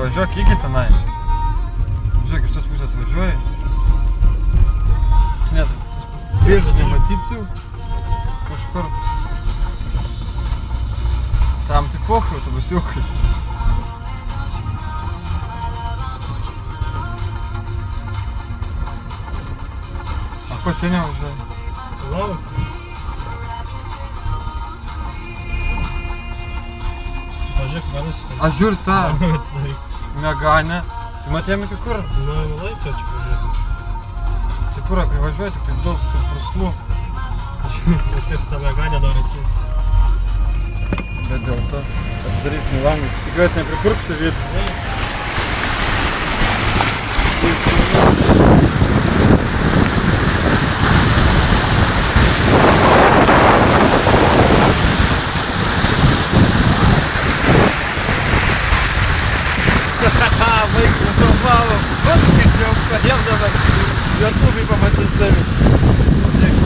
Privažiuok iki tenai. Žiūrėk, iš tos pusės važiuoji. Net prieš nematysiu kažkur. Tam tai pochai autobusiukai. A ko ten neužvai? Lauk. Pažiūrėk, manas. Aš žiūriu tą Meganę. Tai matėjom iki kur? Nu, laisvę čia pažiūrėti. Tai kur, kai važiuoji, tik tai daug pruslų. Kažkas tą Meganę norisi. Bet dėl to atsidarysim langus. Tikiuosi nepripurkšti vietų. Vaikų nufilmavom. Vat kaip jau kodėl dabar lietuviai pamatys tavį.